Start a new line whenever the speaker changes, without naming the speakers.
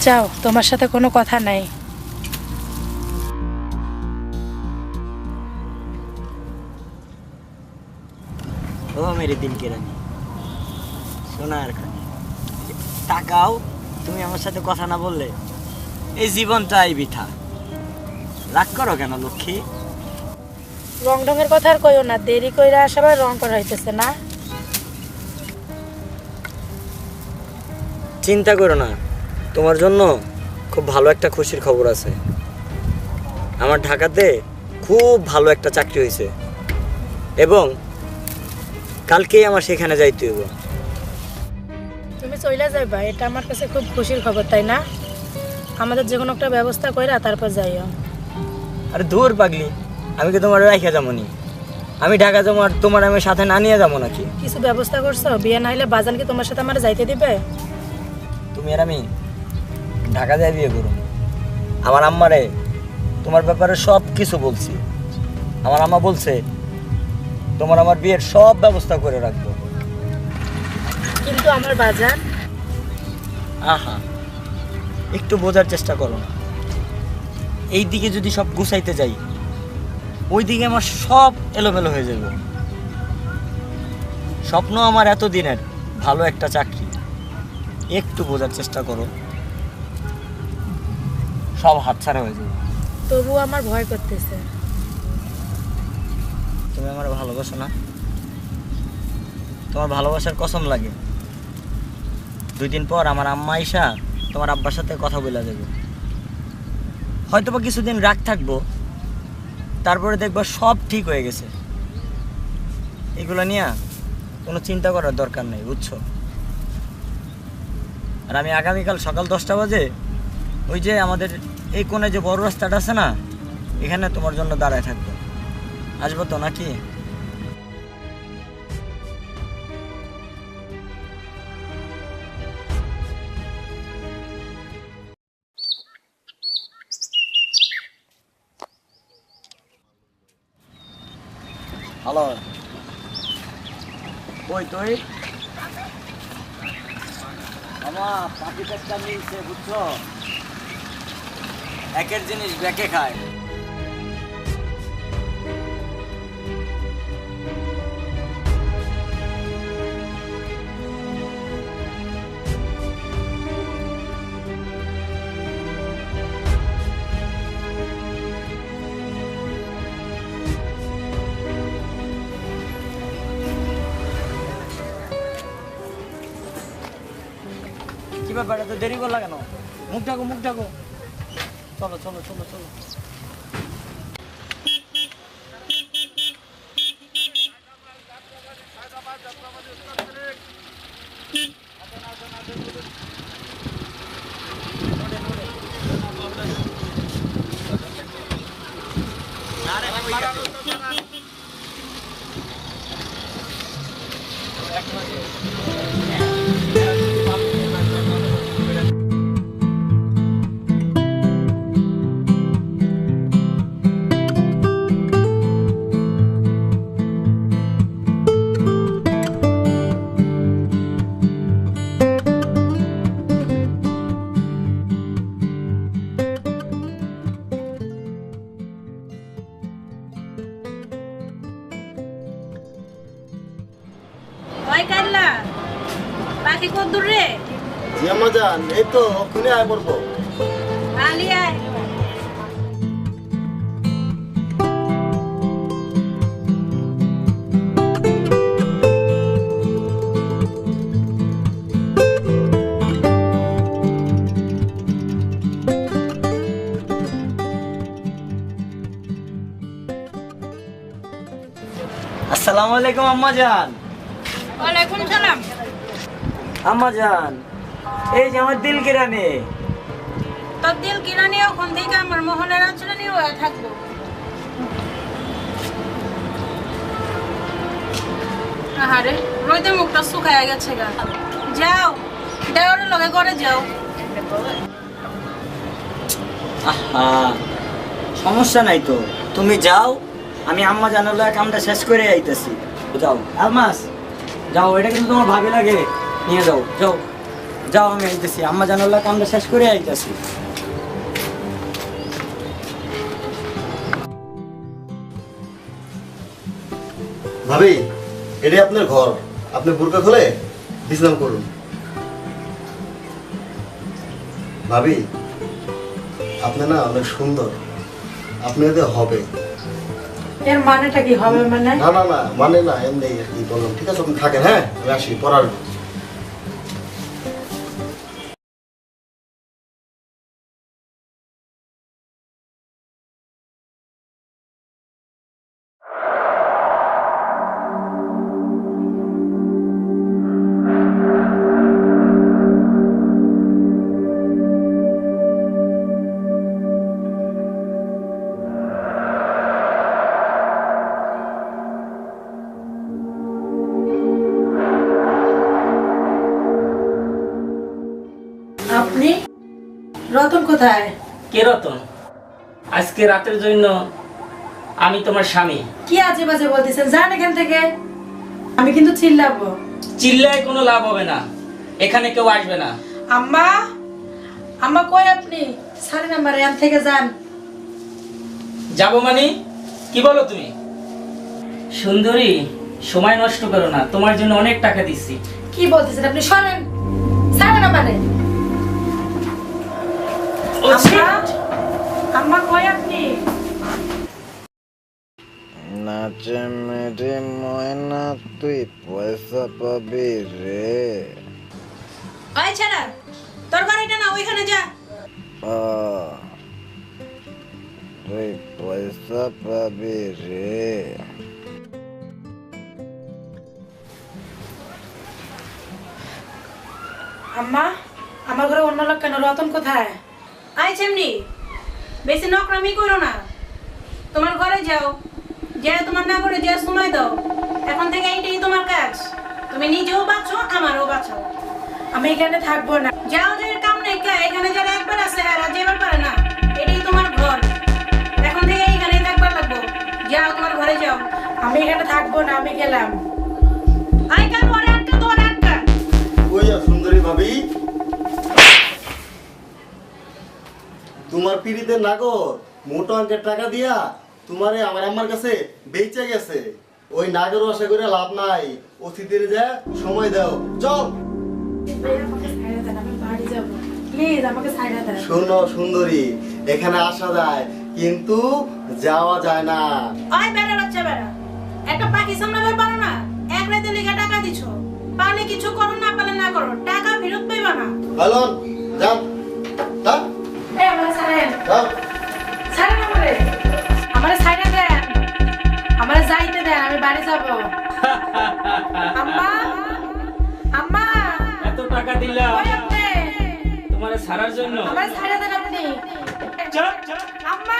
যাও, তোমার সাথে কোনো কথা নাই।
ও মেরে দিল কে রানী, সোনার খানি, তাকাও। তুমি আমার সাথে কথা না বললে এই জীবনটাই বৃথা। রাগ করো কেন লক্ষ্মী?
রং ঢঙের কথা আর কইও না, দেরি কইরা সবাই রং করা হইতেছে না।
চিন্তা করো না, তোমার জন্য খুব ভালো একটা খুশির খবর আছে। আমার ঢাকাতে খুব ভালো একটা চাকরি হয়েছে এবং কালকেই আমার সেখানে যাইতে হইব।
তুমি চইলা যাইবা, এটা আমার কাছে খুব খুশির খবর, তাই না? আমাদের যে কোনো একটা ব্যবস্থা কইরা তারপর যাইও।
আরে দূর পাগলি, আমি কি তোমার রাইখা যাবো নি? আমি ঢাকা যাবো আর তোমার আমি সাথে না নিয়ে যাবো নাকি?
কিছু ব্যবস্থা করছো? বিয়ে না হইলে বাজান কি তোমার সাথে আমার যাইতে দিবে?
তুমি আর আমি ঢাকা যাই বিয়ে করুন। আমার আম্মারে তোমার ব্যাপারে সব কিছু বলছি। আমার আম্মা বলছে তোমার আমার বিয়ের সব ব্যবস্থা করে রাখবো।
কিন্তু আমার বাজান।
আহা, একটু বোঝার চেষ্টা করো না। এই দিকে যদি সব গুছাইতে যাই, ওই দিকে আমার সব এলোমেলো হয়ে যাবে। স্বপ্ন আমার এতদিনের ভালো একটা চাকরি, একটু বোঝার চেষ্টা করো, সব হাতছাড়া হয়ে যাবে।
তবু আমার ভয় করতেছে।
তুমি আমার ভালোবাসো না? তোমার ভালোবাসার কসম লাগে। 2 দিন পর আমার আম্মা আইসা তোমার আব্বার সাথে কথা বলে যাবে। হয়তো বা কিছুদিন রাগ থাকবো, তারপরে দেখবা সব ঠিক হয়ে গেছে। এগুলো নিয়ে কোনো চিন্তা করার দরকার নেই, বুঝছো? আর আমি আগামীকাল সকাল 10টা বাজে ওই যে আমাদের এই কোণে যে বড় রাস্তাটা আছে না, এখানে তোমার জন্য দাঁড়ায় থাকবো। আসবো তো নাকি? হ্যালো, কই তুই? আমার পাখি পেটটা মিলছে, বুঝছো? একের জিনিস ব্যাকে খায়। কি ব্যাপার, এত দেরি করলা কেন? মুখ ঢাকো, মুখ ঢাকো। চলো চলো চলো চলো।
ওই কাল্লা, পাখি কত দূর রে?
জি আম্মা জান, এই তো ওখানে আয় পড়বো।
আলি আয়।
আসসালামু আলাইকুম আম্মা জান।
ওয়ালাইকুম সালাম।
আম্মা জান, এই যে আমার দিল কেরানে।
তোর দিল কিনা নিয়ে ওখান থেকে আমার মোহনের অঞ্চলে নিয়ে থাকবো। আহারে, রোদে মুখটা শুকায় গেছে গা। যাও, দেওয়ারের লগে করে যাও।
আহা, সমস্যা নাই তো, তুমি যাও, আমি আম্মা জানালো কামটা শেষ করে আইতেছি। যাও আলমাস, যাও, এটা কিন্তু তোমার ভাবি লাগে, নিয়ে যাও যাও। যাও আমি আইতেছি, আম্মা জানালা কামটা শেষ করে আইতেছি।
ভাবি, এটাই আপনার ঘর। আপনি বোরকা খুলে বিশ্রাম করুন। ভাবি, আপনি না অনেক সুন্দর, আপনি এতে হবে।
এর মানেটা কি হবে মানে?
না না না, মানে না, এমনি আর কি বললাম। ঠিক আছে, আপনি থাকেন। হ্যাঁ, আমি আসি পড়ার।
আপনি? রতন কোথায়?
কে রতন? আজকে রাতের জন্য আমি তোমার স্বামী।
কি আজে বাজে বলতেছেন? যান এখান থেকে, আমি কিন্তু চিল্লাবো।
চিল্লায় কোনো লাভ হবে না, এখানে কেউ আসবে না।
আম্মা, আম্মা কই আপনি? সাড়ে নাম্বার এখান থেকে যান।
যাবো মানে কি বলো তুমি? সুন্দরী, সময় নষ্ট করো না, তোমার জন্য অনেক টাকা দিচ্ছি।
কি বলতেছেন আপনি? সরেন, সাড়ে নাম্বারে। আম্মা, আম্মা কই আপনি?
নাচে মেরে ময়না তুই পয়সা পাবি রে।
ওই ছেড়া, তোর গাড়িটা না ওইখানে যা।
তুই পয়সা পাবি রে।
আম্মা, আমার ঘরে অন্য লোক কেন? রতন কোথায়?
আইছে এমনি, বেশি নকরামি করো না। তোমার ঘরে যাও, যে তোমার না করে যে সময় দাও। এখন থেকে এইটাই তোমার কাজ। তুমি নিজেও বাঁচো, আমারও বাঁচো।
আমি এখানে থাকবো না।
যাও, যে কাম নেই কে, এখানে যারা একবার আসে আর যেবার পারে না। এটাই তোমার ঘর, এখন থেকে এইখানেই থাকবার লাগবো। যাও, তোমার ঘরে যাও।
আমি এখানে থাকবো না, আমি গেলাম।
আই কাল ওরে আটকা, তোর আটকা।
ওই সুন্দরী ভাবি, তোমার পিড়িতে নাগর মোটা অঙ্কের টাকা দিয়া তোমারে আমার আম্মার কাছে বেচে গেছে। ওই নাগর আশা করে লাভ নাই। অতিথির যা সময় দাও, চল।
আমাকে ছাইড়া দেন, আমি বাড়ি যাবো। প্লিজ আমাকে ছাইড়া দেন।
শোনো সুন্দরী, এখানে আসা যায় কিন্তু যাওয়া যায় না।
ওই বেড়া বাচ্চা বেড়া, একটা পাখি সামলাবার পারো না? এক রাতে লিখে টাকা দিছ, পারলে কিছু করো, না পারলে না করো, টাকা ফেরত পাইবা না।
হ্যালো, যাও যাও
এই আমাকে ছাড়েন,
যাও।
ছাড়েন আমারে, আমারে ছাইড়া দেন, আমারে যাইতে দেন, আমি বাড়ি যাবো। আম্মা, আম্মা,
এত টাকা দিলাম
কই আপনি?
তোমার ছাড়ার জন্য।
আমারে ছাইড়া দেন আপনি।
চল চল।
আম্মা।